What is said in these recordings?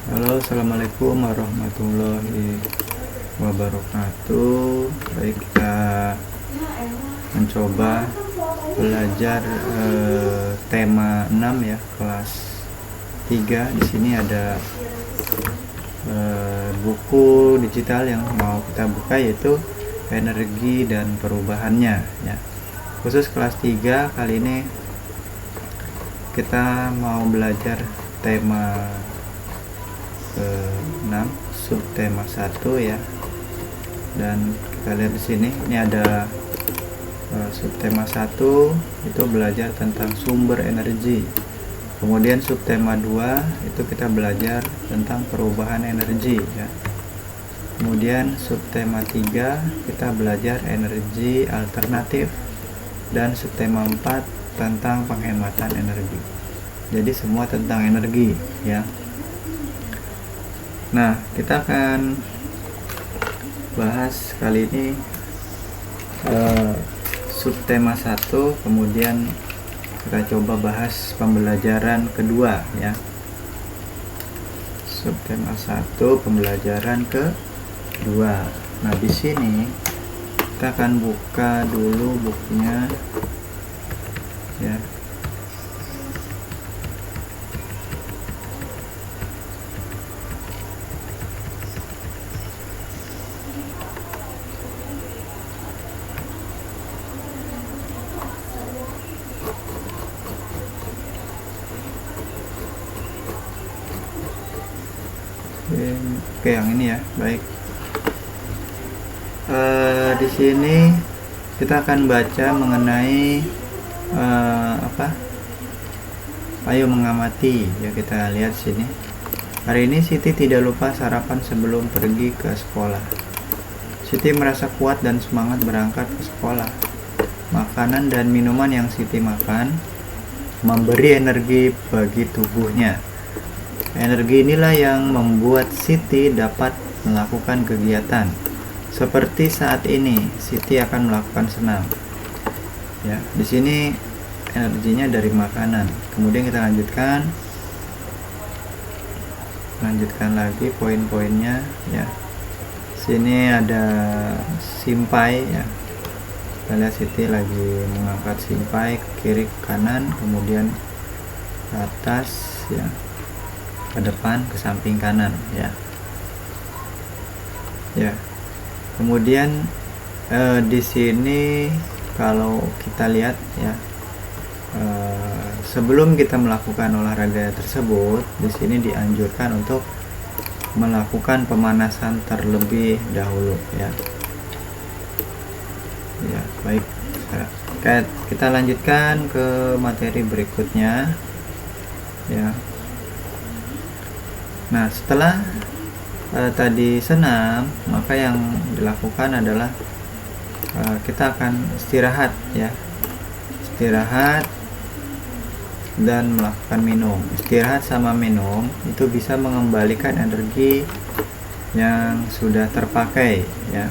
Halo, assalamualaikum warahmatullahi wabarakatuh. Baik, kita mencoba belajar tema 6 ya, kelas 3. Di sini ada buku digital yang mau kita buka, yaitu energi dan perubahannya ya. Khusus kelas 3 kali ini kita mau belajar tema ke-6, subtema 1 ya. Dan kita lihat di sini, ini ada subtema 1 itu belajar tentang sumber energi. Kemudian subtema 2 itu kita belajar tentang perubahan energi ya. Kemudian subtema 3 kita belajar energi alternatif, dan subtema 4 tentang penghematan energi. Jadi semua tentang energi ya. Nah, kita akan bahas kali ini subtema 1, kemudian kita coba bahas pembelajaran kedua ya. Subtema 1 pembelajaran kedua. Nah, di sini kita akan buka dulu bukunya ya. Oke, yang ini ya. Baik. Di sini kita akan baca mengenai ayo mengamati ya. Kita lihat sini. Hari ini Siti tidak lupa sarapan sebelum pergi ke sekolah. Siti merasa kuat dan semangat berangkat ke sekolah. Makanan dan minuman yang Siti makan memberi energi bagi tubuhnya. Energi inilah yang membuat Siti dapat melakukan kegiatan. Seperti saat ini, Siti akan melakukan senam. Ya, di sini energinya dari makanan. Kemudian kita lanjutkan lagi poin-poinnya ya. Sini ada simpai ya. Kita lihat Siti lagi mengangkat simpai ke kiri ke kanan, kemudian ke atas ya, ke depan, ke samping kanan ya. Ya. Kemudian di sini kalau kita lihat ya, sebelum kita melakukan olahraga tersebut, di sini dianjurkan untuk melakukan pemanasan terlebih dahulu ya. Ya, baik. Kita lanjutkan ke materi berikutnya ya. Nah, setelah tadi senam, maka yang dilakukan adalah kita akan istirahat ya. Istirahat dan melakukan minum. Istirahat sama minum itu bisa mengembalikan energi yang sudah terpakai ya.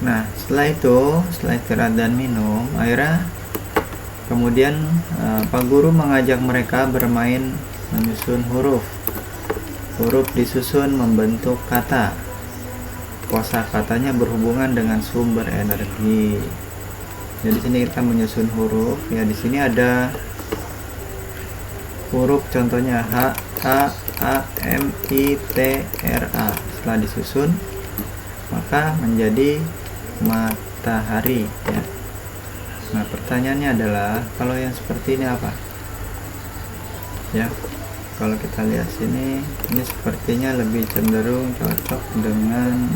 Nah, setelah istirahat dan minum, akhirnya kemudian Pak Guru mengajak mereka bermain menyusun huruf. Huruf disusun membentuk kata. Kosakatanya berhubungan dengan sumber energi. Jadi sini kita menyusun huruf ya. Di sini ada huruf contohnya H, A, A, M, I, T, R, A. Setelah disusun, maka menjadi matahari ya. Nah, pertanyaannya adalah kalau yang seperti ini apa? Ya. Kalau kita lihat sini, ini sepertinya lebih cenderung cocok dengan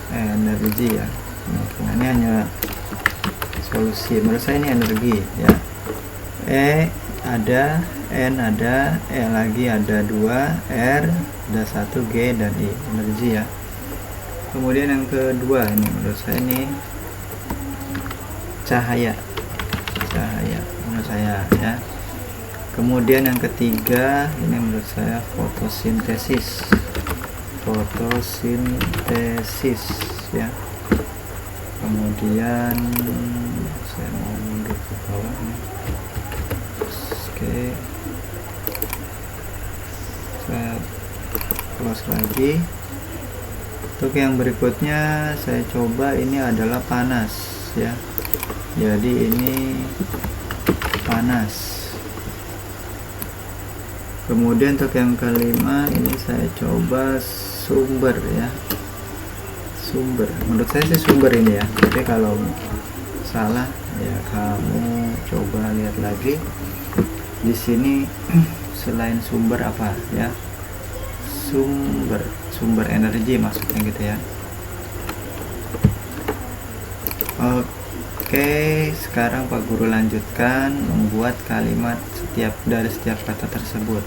energi ya. Nah, ini hanya solusi. Menurut saya ini energi ya. E ada, N ada, E lagi ada 2, R ada 1, G dan I, energi ya. Kemudian yang kedua ini menurut saya ini cahaya menurut saya ya. Kemudian yang ketiga ini menurut saya fotosintesis ya. Kemudian saya mau mundur ke bawah nih. Oke. saya close lagi. Untuk yang berikutnya saya coba, ini adalah panas ya, jadi ini panas. Kemudian untuk yang kelima ini saya coba sumber ya, sumber. Menurut saya sih sumber ini ya, tapi kalau salah ya kamu coba lihat lagi di sini. Selain sumber apa ya, sumber energi maksudnya gitu ya. Oke, sekarang Pak Guru lanjutkan membuat kalimat dari setiap kata tersebut.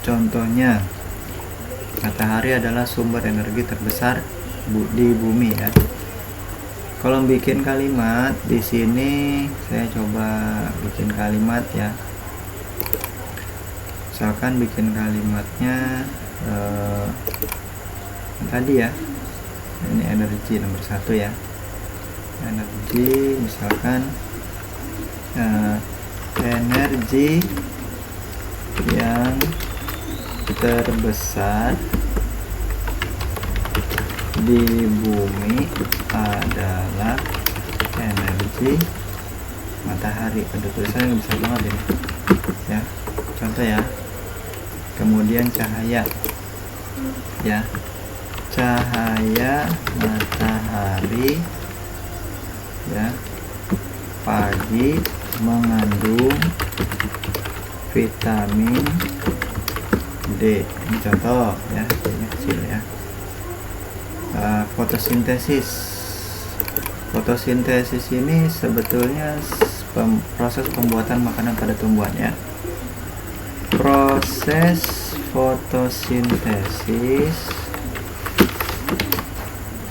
Contohnya, matahari adalah sumber energi terbesar di bumi ya. Kalau bikin kalimat di sini, saya coba bikin kalimat ya. Misalkan bikin kalimatnya tadi ya, ini energi nomor 1 ya, energi. Misalkan energi yang terbesar di bumi adalah energi matahari. Ada tulisannya bisa banget ini ya, contoh ya. Kemudian cahaya ya, cahaya matahari ya pagi mengandung vitamin D. Ini contoh ya, ini kecil ya. Fotosintesis ini sebetulnya proses pembuatan makanan pada tumbuhan ya. Proses fotosintesis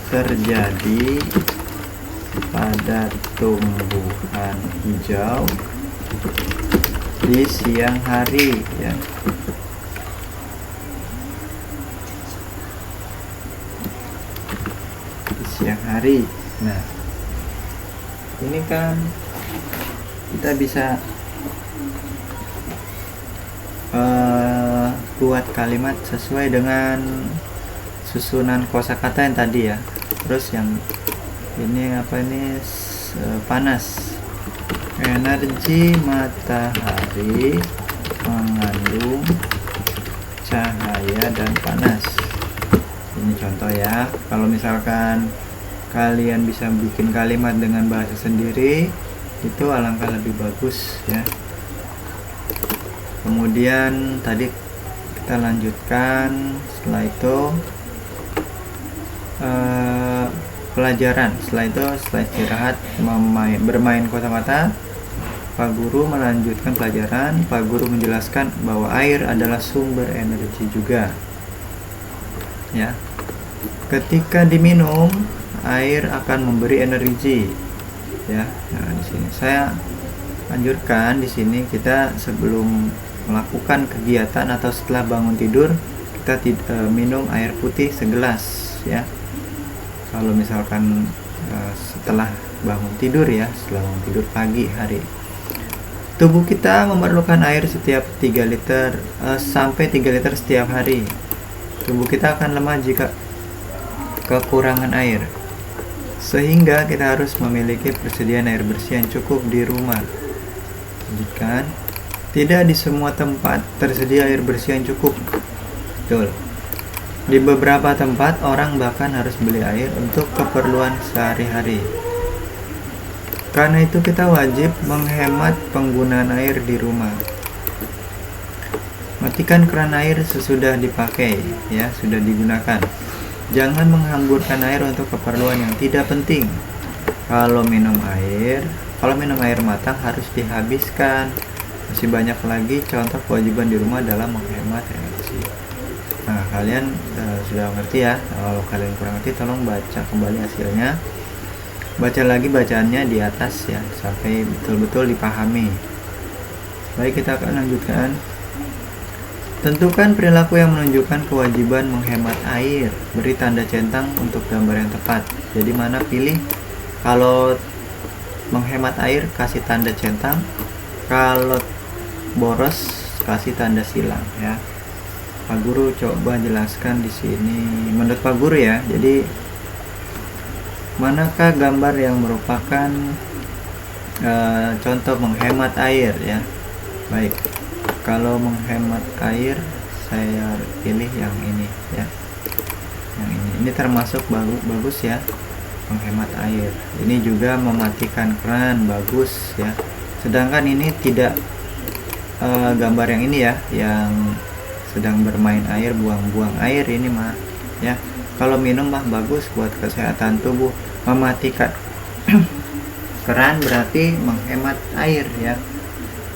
terjadi pada tumbuhan hijau di siang hari ya. Siang hari. Nah, ini kan kita bisa buat kalimat sesuai dengan susunan kosakata yang tadi ya. Terus yang ini apa ini, panas. Energi matahari mengandung cahaya dan panas. Ini contoh ya. Kalau misalkan kalian bisa bikin kalimat dengan bahasa sendiri, itu alangkah lebih bagus ya. Kemudian tadi kita lanjutkan, setelah itu pelajaran. Setelah itu, setelah istirahat bermain kosakata, Pak Guru melanjutkan pelajaran. Pak Guru menjelaskan bahwa air adalah sumber energi juga ya. Ketika diminum, air akan memberi energi ya. Nah, di sini saya anjurkan, di sini kita sebelum melakukan kegiatan atau setelah bangun tidur, kita minum air putih segelas ya. Kalau misalkan setelah bangun tidur ya, setelah bangun tidur pagi hari, tubuh kita memerlukan air setiap 3 liter sampai 3 liter setiap hari. Tubuh kita akan lemah jika kekurangan air, sehingga kita harus memiliki persediaan air bersih yang cukup di rumah. Lanjutkan. Tidak di semua tempat tersedia air bersih yang cukup. Betul. Di beberapa tempat orang bahkan harus beli air untuk keperluan sehari-hari. Karena itu kita wajib menghemat penggunaan air di rumah. Matikan keran air sesudah dipakai ya, sudah digunakan. Jangan menghamburkan air untuk keperluan yang tidak penting. Kalau minum air matang harus dihabiskan. Masih banyak lagi contoh kewajiban di rumah dalam menghemat energi. Nah, kalian sudah ngerti ya. Kalau kalian kurang ngerti, tolong baca kembali hasilnya. Baca lagi bacaannya di atas ya, sampai betul-betul dipahami. Baik, kita akan lanjutkan. Tentukan perilaku yang menunjukkan kewajiban menghemat air. Beri tanda centang untuk gambar yang tepat. Jadi mana pilih? Kalau menghemat air kasih tanda centang. Kalau boros spasi tanda silang ya. Pak Guru coba jelaskan di sini menurut Pak Guru ya. Jadi manakah gambar yang merupakan contoh menghemat air ya. Baik, kalau menghemat air saya pilih yang ini ya, yang ini termasuk bagus ya, menghemat air. Ini juga mematikan keran, bagus ya. Sedangkan ini tidak gambar yang ini ya, yang sedang bermain air, buang-buang air ini mah ya. Kalau minum mah bagus buat kesehatan tubuh. Mematikan keran berarti menghemat air ya.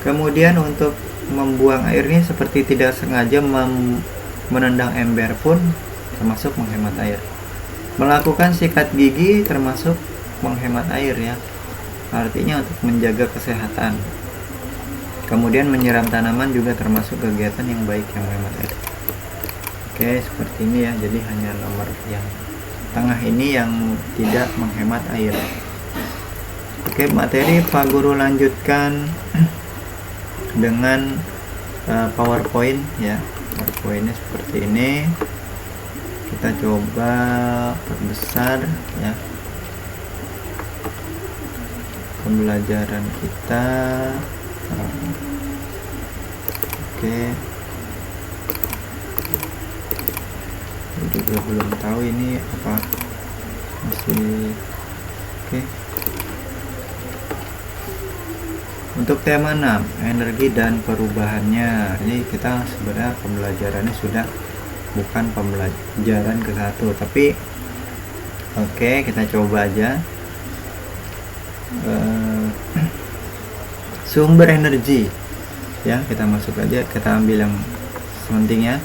Kemudian untuk membuang airnya seperti tidak sengaja menendang ember pun termasuk menghemat air. Melakukan sikat gigi termasuk menghemat air ya. Artinya untuk menjaga kesehatan. Kemudian menyiram tanaman juga termasuk kegiatan yang baik yang menghemat air. Oke, seperti ini ya. Jadi hanya nomor yang tengah ini yang tidak menghemat air. Oke, materi Pak Guru lanjutkan dengan PowerPoint ya. PowerPointnya seperti ini. Kita coba perbesar ya pembelajaran kita. Oke, saya juga belum tahu ini apa, masih oke. Untuk tema 6, energi dan perubahannya. Ini kita sebenarnya pembelajarannya sudah bukan pembelajaran ke-1, tapi oke, kita coba aja. Sumber energi ya, kita masuk aja, kita ambil yang penting ya.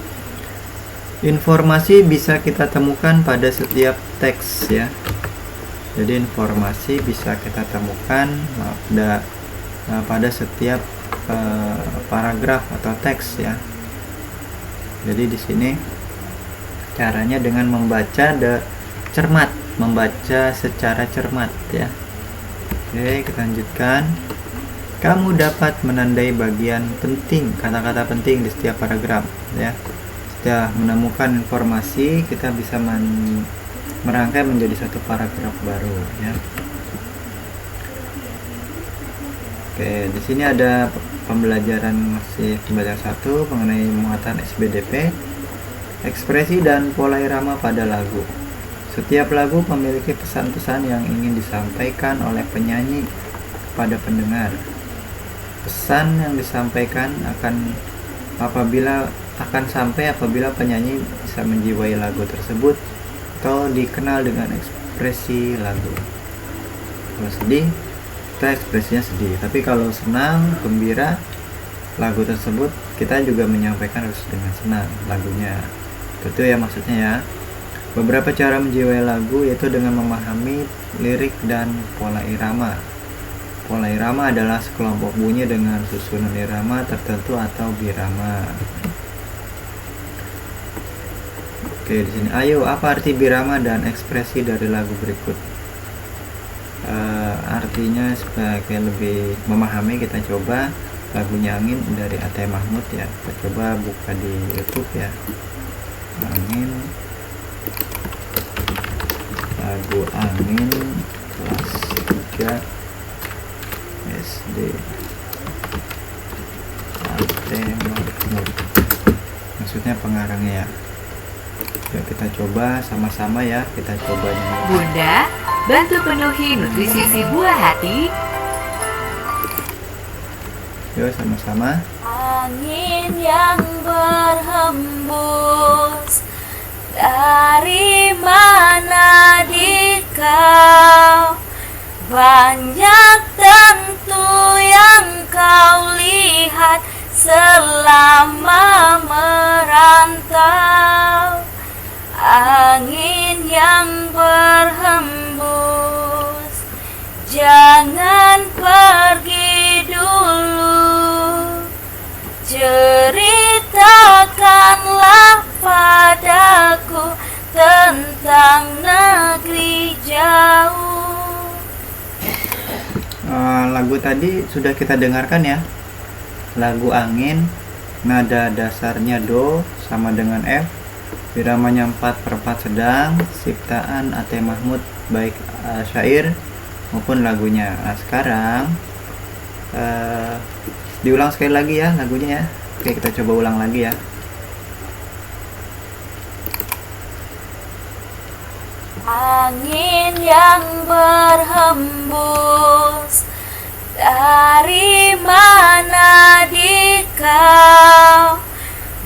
Informasi bisa kita temukan pada setiap teks ya. Jadi informasi bisa kita temukan pada setiap paragraf atau teks ya. Jadi di sini caranya dengan membaca cermat, membaca secara cermat ya. Oke, kita lanjutkan. Kamu dapat menandai bagian penting, kata-kata penting di setiap paragraf ya. Setelah menemukan informasi, kita bisa merangkai menjadi satu paragraf baru ya. Oke, di sini ada pembelajaran masih pembelajaran 1 mengenai muatan SBDP, ekspresi dan pola irama pada lagu. Setiap lagu memiliki pesan-pesan yang ingin disampaikan oleh penyanyi kepada pendengar. Pesan yang disampaikan akan sampai apabila penyanyi bisa menjiwai lagu tersebut atau dikenal dengan ekspresi lagu. Kalau sedih, kita ekspresinya sedih, tapi kalau senang, gembira, lagu tersebut kita juga menyampaikan harus dengan senang lagunya. Itu ya maksudnya ya. Beberapa cara menjiwai lagu yaitu dengan memahami lirik dan pola irama. Pola irama adalah sekelompok bunyi dengan susunan irama tertentu atau birama. Oke, di sini ayo, apa arti birama dan ekspresi dari lagu berikut? Artinya sebagai lebih memahami, kita coba lagunya Angin dari Ate Mahmud ya. Kita coba buka di YouTube ya. Angin, lagu Angin kelas 3 SD, Ate Mahmud, maksudnya pengarangnya ya. Yuk kita coba sama-sama ya, kita coba nyanyi. Bunda, bantu penuhi nutrisi si buah hati. Yuk sama-sama. Angin yang berhembus, dari mana di kau? Banyak tentu yang kau lihat selama merantau. Angin yang berhembus, jangan pergi dulu. Ceritakanlah padaku tentang negeri jauh. Lagu tadi sudah kita dengarkan ya, lagu Angin Nada dasarnya Do sama dengan F. Biramanya 4/4 sedang. Ciptaan A.T. Mahmud, baik syair maupun lagunya. Nah, sekarang diulang sekali lagi ya lagunya ya. Oke, kita coba ulang lagi ya. Angin yang berhembus, dari mana di kau?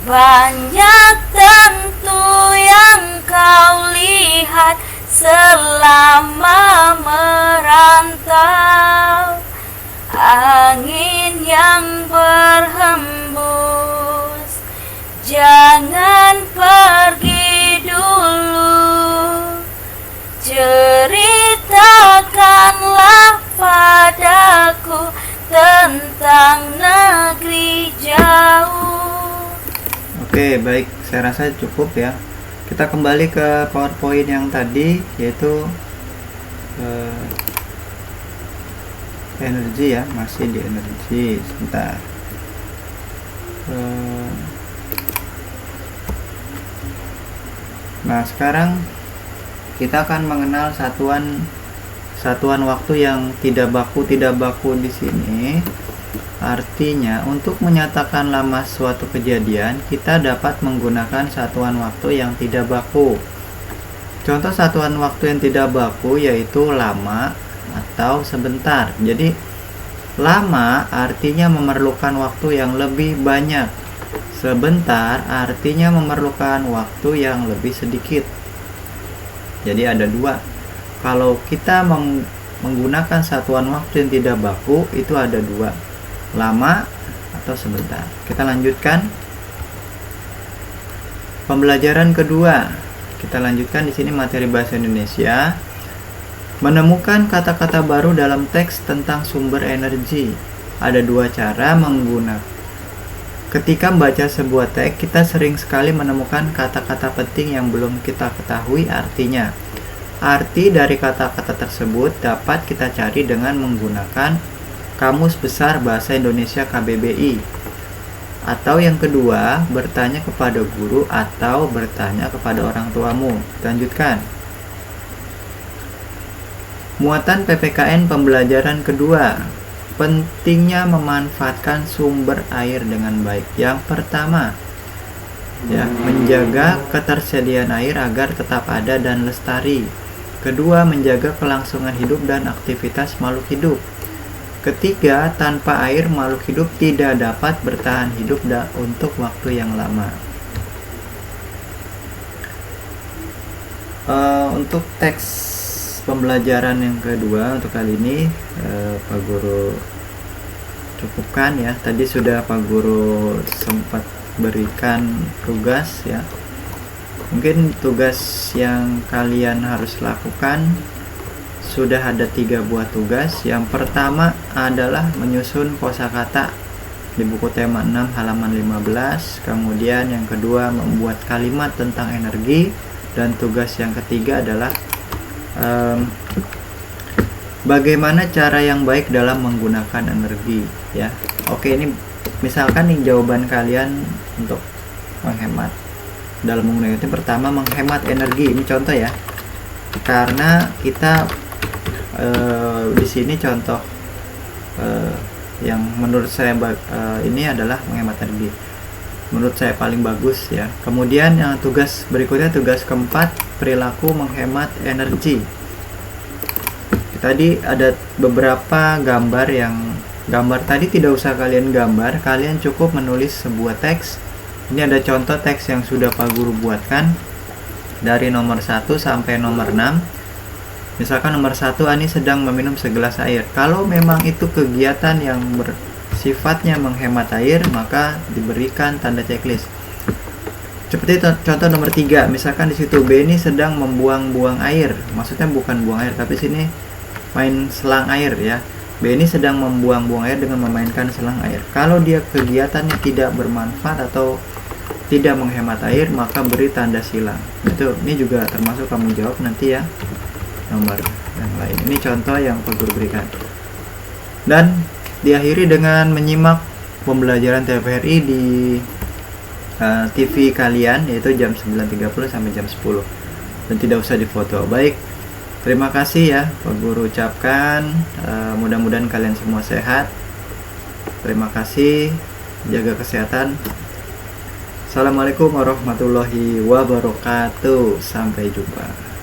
Banyak tentu yang kau lihat selama merantau. Angin yang berhembus, jangan pergi dulu. Ceritakanlah padaku tentang negeri jauh. Oke, baik, saya rasa cukup ya. Kita kembali ke PowerPoint yang tadi, yaitu energi ya, masih di energi. Sebentar. Nah, sekarang kita akan mengenal satuan waktu yang tidak baku di sini. Artinya, untuk menyatakan lama suatu kejadian, kita dapat menggunakan satuan waktu yang tidak baku. Contoh satuan waktu yang tidak baku yaitu lama atau sebentar. Jadi, lama artinya memerlukan waktu yang lebih banyak. Sebentar artinya memerlukan waktu yang lebih sedikit. Jadi ada dua. Kalau kita menggunakan satuan waktu yang tidak baku, itu ada dua, lama atau sebentar. Kita lanjutkan pembelajaran kedua. Kita lanjutkan di sini materi bahasa Indonesia. Menemukan kata-kata baru dalam teks tentang sumber energi. Ada dua cara menggunakan. Ketika membaca sebuah teks, kita sering sekali menemukan kata-kata penting yang belum kita ketahui artinya. Arti dari kata-kata tersebut dapat kita cari dengan menggunakan Kamus Besar Bahasa Indonesia KBBI. Atau yang kedua, bertanya kepada guru atau bertanya kepada orang tuamu. Lanjutkan. Muatan PPKN pembelajaran kedua. Pentingnya memanfaatkan sumber air dengan baik. Yang pertama, ya, menjaga ketersediaan air agar tetap ada dan lestari. Kedua, menjaga kelangsungan hidup dan aktivitas makhluk hidup. Ketiga, tanpa air makhluk hidup tidak dapat bertahan hidup untuk waktu yang lama. Untuk teks pembelajaran yang kedua untuk kali ini Pak Guru cukupkan ya. Tadi sudah Pak Guru sempat berikan tugas ya. Mungkin tugas yang kalian harus lakukan sudah ada 3 buah tugas. Yang pertama adalah menyusun kosakata di buku tema 6 halaman 15. Kemudian yang kedua membuat kalimat tentang energi, dan tugas yang ketiga adalah bagaimana cara yang baik dalam menggunakan energi ya. Oke, ini misalkan nih jawaban kalian untuk menghemat dalam menggunakan itu. Pertama, menghemat energi. Ini contoh ya, karena kita di sini contoh yang menurut saya ini adalah menghemat energi, menurut saya paling bagus ya. Kemudian yang tugas berikutnya, tugas keempat, perilaku menghemat energi. Tadi ada beberapa gambar tadi tidak usah kalian gambar, kalian cukup menulis sebuah teks. Ini ada contoh teks yang sudah Pak Guru buatkan dari nomor 1 sampai nomor 6. Misalkan nomor 1, Ani sedang meminum segelas air. Kalau memang itu kegiatan yang sifatnya menghemat air, maka diberikan tanda checklist. Seperti contoh nomor 3, misalkan di situ Beni sedang membuang-buang air. Maksudnya bukan buang air, tapi sini main selang air ya. Beni sedang membuang-buang air dengan memainkan selang air. Kalau dia kegiatannya tidak bermanfaat atau tidak menghemat air, maka beri tanda silang. Ini juga termasuk kamu jawab nanti ya, nomor yang lain. Ini contoh yang Pak Guru berikan. Dan diakhiri dengan menyimak pembelajaran TVRI di TV kalian, yaitu jam 9.30 sampai jam 10, dan tidak usah difoto. Baik, terima kasih ya Pak Guru ucapkan. Mudah-mudahan kalian semua sehat. Terima kasih, jaga kesehatan. Assalamualaikum warahmatullahi wabarakatuh. Sampai jumpa.